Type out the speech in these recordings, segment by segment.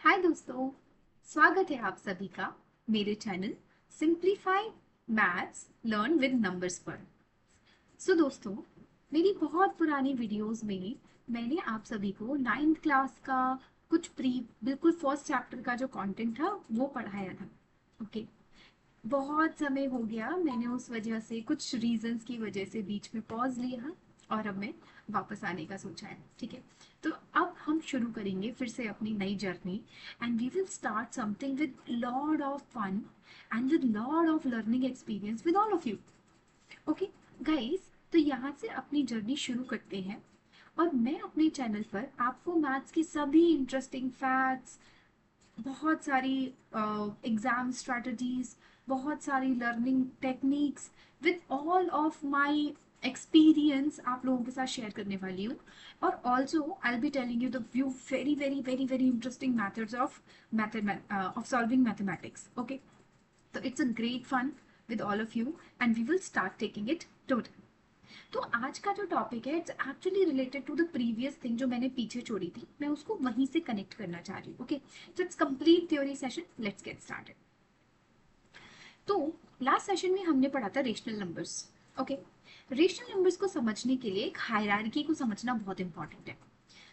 हाय दोस्तों, स्वागत है आप सभी का मेरे channel simplify maths learn with numbers पर। दोस्तों, मेरी बहुत पुरानी वीडियोस में मैंने आप सभी को नाइन्थ क्लास का कुछ बिल्कुल फर्स्ट चैप्टर का जो कंटेंट था वो पढ़ाया था। ओके, बहुत समय हो गया, मैंने उस वजह से कुछ रीजंस की वजह से बीच में पॉज लिया और अब मैं वापस आने का सोचा है। ठीक है, तो अब हम शुरू करेंगे फिर से अपनी नई journey and we will start something with lot of fun and with lot of learning experience with all of you. Okay guys, तो यहाँ से अपनी जर्नी शुरू करते हैं और मैं अपने चैनल पर आपको मैथ्स की सभी इंटरेस्टिंग फैक्ट्स, बहुत सारी एग्जाम स्ट्रेटजीज, बहुत सारी learning techniques with all of my experience आप लोगों के साथ शेयर करने वाली हूँ। और also I will be telling you the few very very very very interesting methods of solving mathematics. Okay, तो it's a great fun with all of you and we will start taking it total. तो आज का जो topic है it's actually related to the previous thing जो मैंने पीछे छोड़ी थी, मैं उसको वहीं से कनेक्ट करना चाह रही हूँ। Okay, so it's complete theory session, let's get started. तो लास्ट सेशन में हमने पढ़ा था rational numbers. Okay, rational numbers को समझने के लिए एक हायरार्की को समझना बहुत इंपॉर्टेंट है।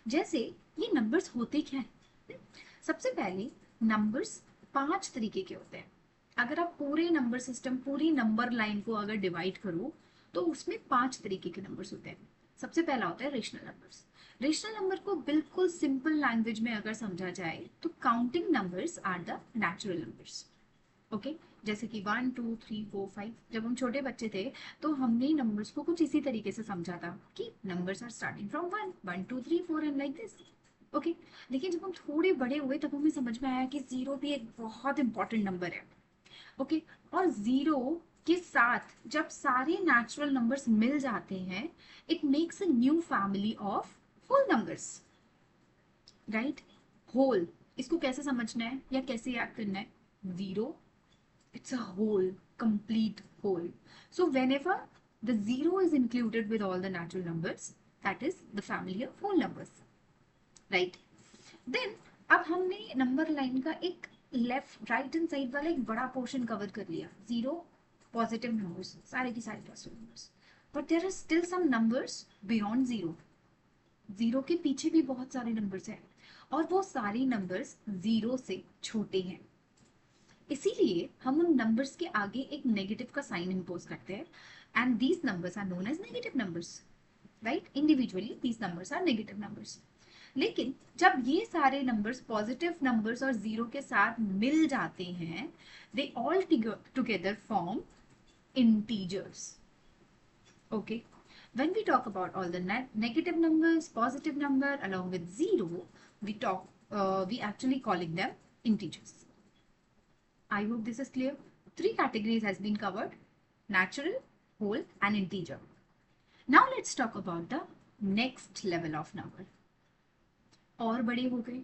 जैसे ये नंबर्स होते क्या है। सबसे पहले नंबर्स 5 तरीके के होते हैं। अगर आप पूरे नंबर सिस्टम, पूरी नंबर लाइन को अगर डिवाइड करो तो उसमें 5 तरीके के नंबर्स होते हैं। सबसे पहला होता है रेशनल नंबर्स। रेशनल नंबर को बिल्कुल सिंपल लैंग्वेज में अगर समझा जाए तो counting numbers are the natural numbers. Okay, जैसे कि 1 2 3 4 5, जब हम छोटे बच्चे थे तो हमने नंबर्स को कुछ इसी तरीके से समझा था कि numbers are starting from 1 1 2 3 4 and like this. Okay, लेकिन जब हम थोड़े बड़े हुए तब हमें समझ में आया कि जीरो भी एक बहुत इंपॉर्टेंट नंबर है। ओके, और जीरो के साथ जब सारे नेचुरल नंबर्स मिल जाते हैं it makes a new family of whole numbers, right. Whole, इसको कैसे समझना है या कैसे याद करना है। Zero, it's a whole, complete whole. So whenever the zero is included with all the natural numbers, that is the family of whole numbers, right? Then अब हमने नंबर लाइन का एक लेफ्ट राइट हैंड साइड वाला एक बड़ा portion cover कर लिया। Zero, positive numbers, सारे की सारे positive numbers, but there are still some numbers beyond zero. Zero के पीछे भी बहुत सारे नंबर्स हैं और वो सारे नंबर्स जीरो से छोटे हैं। इसीलिए हम उन नंबर्स के आगे एक नेगेटिव का साइन इंपोज करते हैं and these numbers are known as negative numbers, right. Individually these numbers are negative numbers. लेकिन जब ये सारे नंबर्स पॉजिटिव नंबर्स और जीरो के साथ मिल जाते हैं they all together form integers. Okay, when we talk about all the negative numbers, positive number along with zero, we actually calling them integers. I hope this is clear. 3 categories has been covered: natural, whole and integer. Now let's talk about the next level of number. और बड़े हो गए,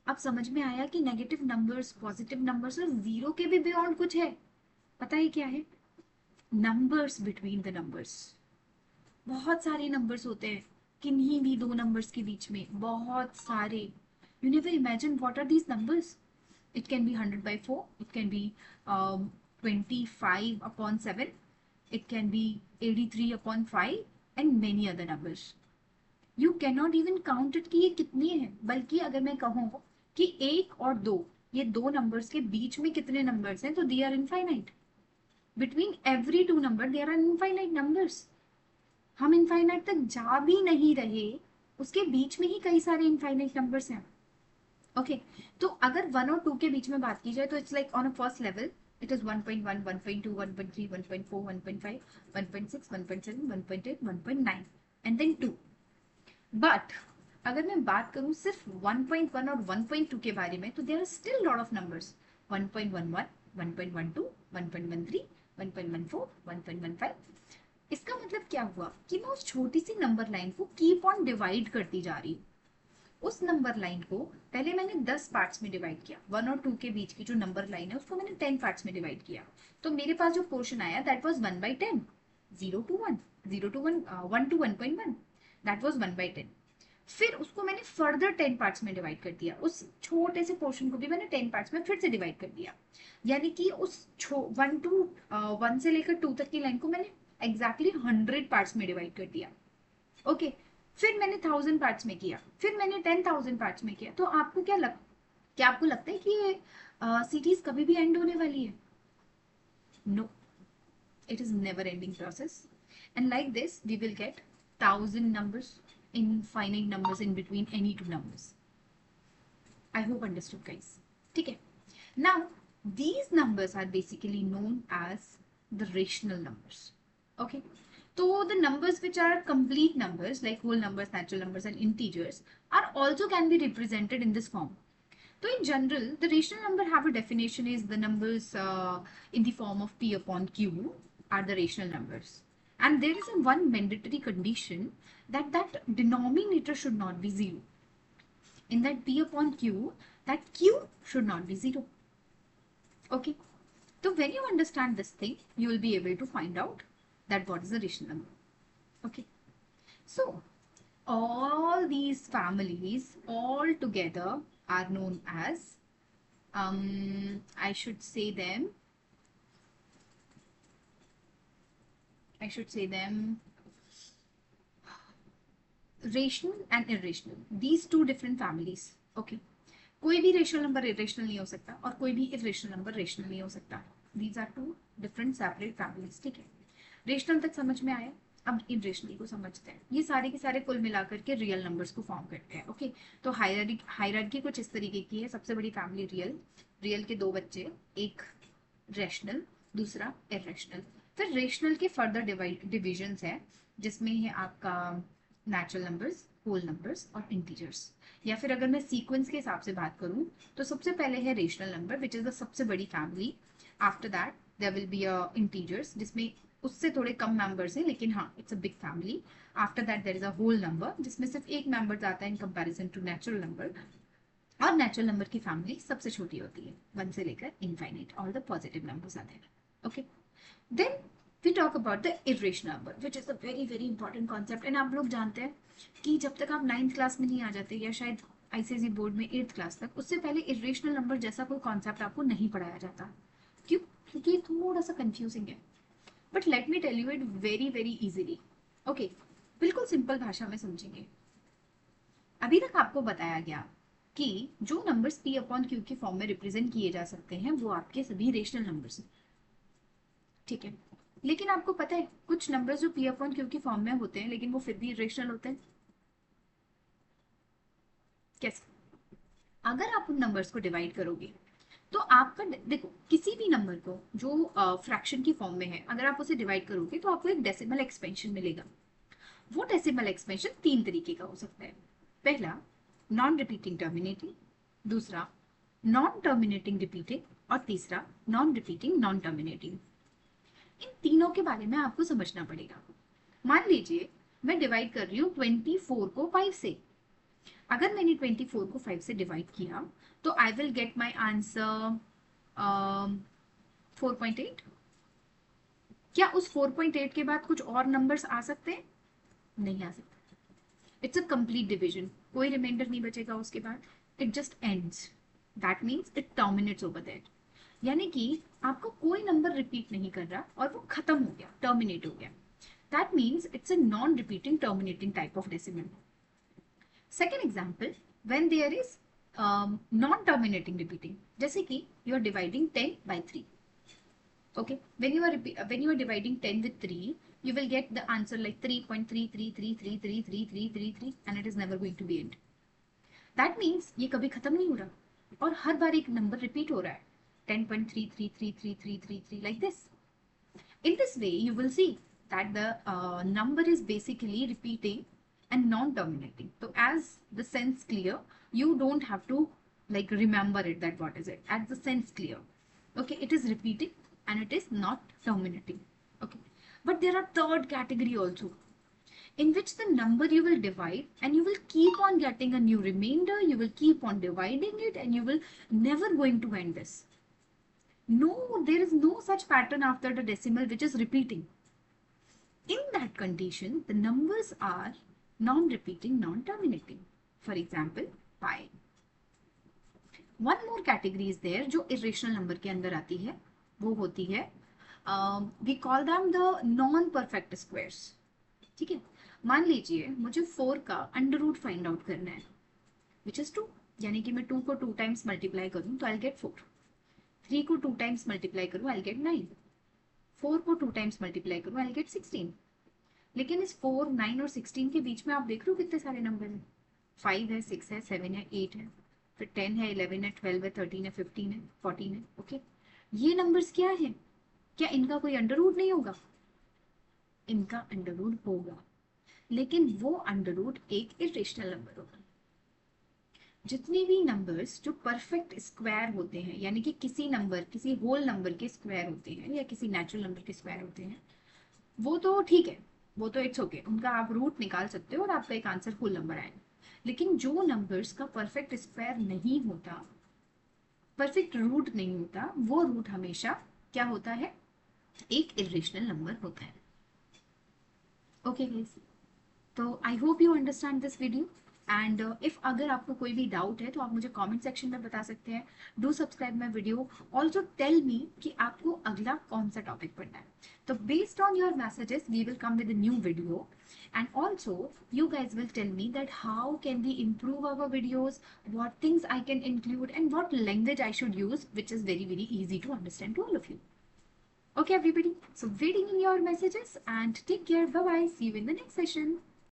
अब समझ में आया कि negative numbers, positive numbers और जीरो के भी बियॉन्ड कुछ है। पता है क्या है? Numbers between the numbers. बहुत सारे नंबर्स होते हैं किन्हीं भी दो नंबर्स के बीच में, बहुत सारे। You never imagine what are these numbers. It can be 100/4, it can be 25/7, it can be 83/5 and many other numbers. You cannot even count it कि ये कितने हैं, बल्कि अगर मैं कहूँ कि 1 और 2, ये दो नंबर्स के बीच में कितने नंबर्स हैं तो they are infinite. Between every two number there are infinite numbers. हम इनफाइनाइट तक जा भी नहीं रहे, उसके बीच में ही कई सारे इनफाइनाइट नंबर्स हैं। ओके, तो अगर 1 और 2 के बीच में बात की जाए तो it's like on a first level it is 1.1 1.2 1.3 1.4 1.5 1.6 1.7 1.8 1.9 and then 2। But अगर मैं बात करूं सिर्फ 1.1 और 1.2 के बारे में तो there are still lot of numbers. 1.11 1.12 1.13 1.14 1.15। इसका मतलब क्या हुआ कि मैं उस छोटी सी नंबर लाइन को कीप ऑन डिवाइड करती जा रही हूँ। उस नंबर लाइन को पहले मैंने 10 पार्ट्स में डिवाइड किया। 1 और 2 के बीच की जो नंबर लाइन है उसको मैंने 10 पार्ट्स में डिवाइड किया, तो मेरे पास जो पोर्शन आया that was 1/10। 0 to 1, 0 to 1, 1 to 1.1, that was 1/10। फिर उसको मैंने फर्दर 10 पार्ट्स में डिवाइड कर दिया, उस छोटे से पोर्शन को भी मैंने 10 पार्ट्स में फिर से डिवाइड कर दिया, यानी कि उस 1 से लेकर 2 तक की लाइन को मैंने एग्जैक्टली 100 पार्ट्स में डिवाइड कर दिया। ओके, फिर मैंने 1000 पार्ट्स में किया, फिर मैंने 10,000 पार्ट्स में किया। तो आपको क्या आपको लगता है कि ये सीरीज कभी भी एंड होने वाली है? No, it is never ending process, and like this we will get 1000 numbers, infinite numbers in between any two numbers. I hope understood guys. ठीक है, now these numbers are basically known as the rational numbers. Okay, so the numbers which are complete numbers like whole numbers, natural numbers and integers are also can be represented in this form. So in general, the rational number have a definition is the numbers in the form of P upon Q are the rational numbers. And there is a one mandatory condition that denominator should not be 0. In that P upon Q, that Q should not be 0. Okay. So when you understand this thing, you will be able to find out that what is the rational number. Okay. So all these families all together are known as I should say them rational and irrational. These two different families. Okay. कोई भी rational number irrational नहीं हो सकता और कोई भी irrational number rational नहीं हो सकता. These are two different separate families. ठीक है, रेशनल तक समझ में आया. अब इरेशनल को समझते हैं. ये सारे के सारे कुल मिलाकर के रियल नंबर्स को फॉर्म करते हैं. ओके, तो हायरार्की कुछ इस तरीके की है. सबसे बड़ी फैमिली रियल के दो बच्चे, एक रेशनल दूसरा इरेशनल. फिर रेशनल के फर्दर डिविजन्स है जिसमें है आपका नेचुरल नंबर्स, होल नंबर्स और इंटीजर्स. या फिर अगर मैं सीक्वेंस के हिसाब से बात करूं तो सबसे पहले है rational number which is the सबसे बड़ी family. After that there will be a integers जिसमें उससे थोड़े कम मेंबर्स हैं लेकिन हाँ it's a big family. After that there is a whole number जिसमें सिर्फ एक मेंबर आता है in comparison to natural number. और नेचुरल नंबर की फैमिली सबसे छोटी होती है, 1 से लेकर infinite. All the positive numbers आते हैं. Okay, then we talk about the irrational number which is a very very important concept. and आप लोग जानते हैं कि जब तक आप 9th क्लास में नहीं आ जाते या शायद आईसीएसई बोर्ड में 8th क्लास तक, उससे पहले इरेशनल नंबर जैसा कोई कॉन्सेप्ट आपको नहीं पढ़ाया जाता. क्यों? क्योंकि ये थोड़ा सा कंफ्यूजिंग है. But let me tell you it very very easily. Okay, बिल्कुल सिंपल भाषा में समझेंगे. अभी तक आपको बताया गया कि जो नंबर्स पी अपॉन क्यू के फॉर्म में रिप्रेजेंट किए जा सकते हैं वो आपके सभी रेशनल नंबर्स हैं. ठीक है, लेकिन आपको पता है कुछ नंबर्स जो पी अपॉन क्यू की फॉर्म में होते हैं लेकिन वो फिर भी इरेशनल होते हैं. कैसे? अगर आप उन नंबर्स को डिवाइड करोगे तो आपका देखो किसी भी नंबर को जो फ्रैक्शन की फॉर्म में है अगर आप उसे डिवाइड करोगे तो आपको एक डेसिमल एक्सपेंशन मिलेगा. वो डेसिमल एक्सपेंशन 3 तरीके का हो सकता है. पहला नॉन रिपीटिंग टर्मिनेटिंग, दूसरा नॉन टर्मिनेटिंग रिपीटिंग और तीसरा नॉन रिपीटिंग नॉन टर्मिनेटिंग. इन तीनों के बारे में आपको समझना पड़ेगा. मान लीजिए मैं डिवाइड कर रही हूँ 24 को 5 से. अगर मैंने 24 को 5 से डिवाइड किया तो I will get my answer 4.8. क्या उस 4.8 के बाद कुछ और नंबर्स आ सकते हैं? नहीं आ सकते. It's a complete division. कोई रिमाइंडर नहीं बचेगा उसके बाद. It just ends. That means it terminates over that. यानी कि आपको कोई नंबर रिपीट नहीं कर रहा और वो खत्म हो गया, टर्मिनेट हो गया. That means it's a non repeating terminating type of decimal. Second example, when there is non terminating repeating, जैसे कि you are dividing 10 by 3. okay, when you are dividing 10 with 3 you will get the answer like 3.33333333 and it is never going to be end. that means ये कभी खत्म नहीं हो रहा और हर बार एक नंबर रिपीट हो रहा है 10.33333333 like this. In this way you will see that the number is basically repeating and non-terminating. So as the sense clear, you don't have to like remember it that what is it. As the sense clear, okay, it is repeating and it is not terminating. Okay, but there are third category also in which the number you will divide and you will keep on getting a new remainder. You will keep on dividing it and you will never going to end this. No, there is no such pattern after the decimal which is repeating. In that condition, the numbers are non-repeating, non-terminating. For example pi. One more category is there जो irrational number के अंदर आती है, वो होती है we call them the non perfect squares. ठीक है, मान लीजिए मुझे 4 का अंडर रूट फाइंड आउट करना है विच इज 2, यानी कि मैं 2 को 2 टाइम्स मल्टीप्लाई करूं तो आई गेट 4. 3 को 2 टाइम्स मल्टीप्लाई करूं आई गेट 9. 4 को 2 टाइम्स मल्टीप्लाई करूं आई गेट 16. लेकिन इस 4, 9 और 16 के बीच में आप देख रहे हो कितने सारे नंबर हैं. 5 है, 6 है, 7 है, 8 है, फिर 10 है, 11 है, 12 है, 13 है, 15 है, 14 है. ओके, ये नंबर्स क्या है? क्या इनका कोई अंडर रूट नहीं होगा? इनका अंडर रूट होगा, लेकिन वो अंडर रूट एक इरेशनल नंबर होगा. जितने भी नंबर्स जो परफेक्ट स्क्वायर होते हैं, यानी कि किसी नंबर, किसी होल नंबर के स्क्वायर होते हैं या किसी नेचुरल नंबर के स्क्वायर होते हैं, वो तो ठीक है, वो तो इट्स ओके, उनका आप रूट निकाल सकते हो और आपका एक आंसर फुल नंबर आएगा. लेकिन जो नंबर्स का परफेक्ट स्क्वायर नहीं होता, परफेक्ट रूट नहीं होता, वो रूट हमेशा क्या होता है? एक इरेशनल नंबर होता है. ओके गाइस, तो I hope you understand this video. And if अगर आपको कोई भी डाउट है तो आप मुझे कमेंट सेक्शन में बता सकते हैं. Do subscribe my video. Also tell me कि आपको अगला कौन सा टॉपिक पढ़ना है. तो based on your messages we will come with a new video. And also you guys will tell me that how can we improve our videos, what things I can include and what language I should use, which is very easy to understand to all of you. Okay everybody, so waiting in your messages and take care. Bye bye, see you in the next session.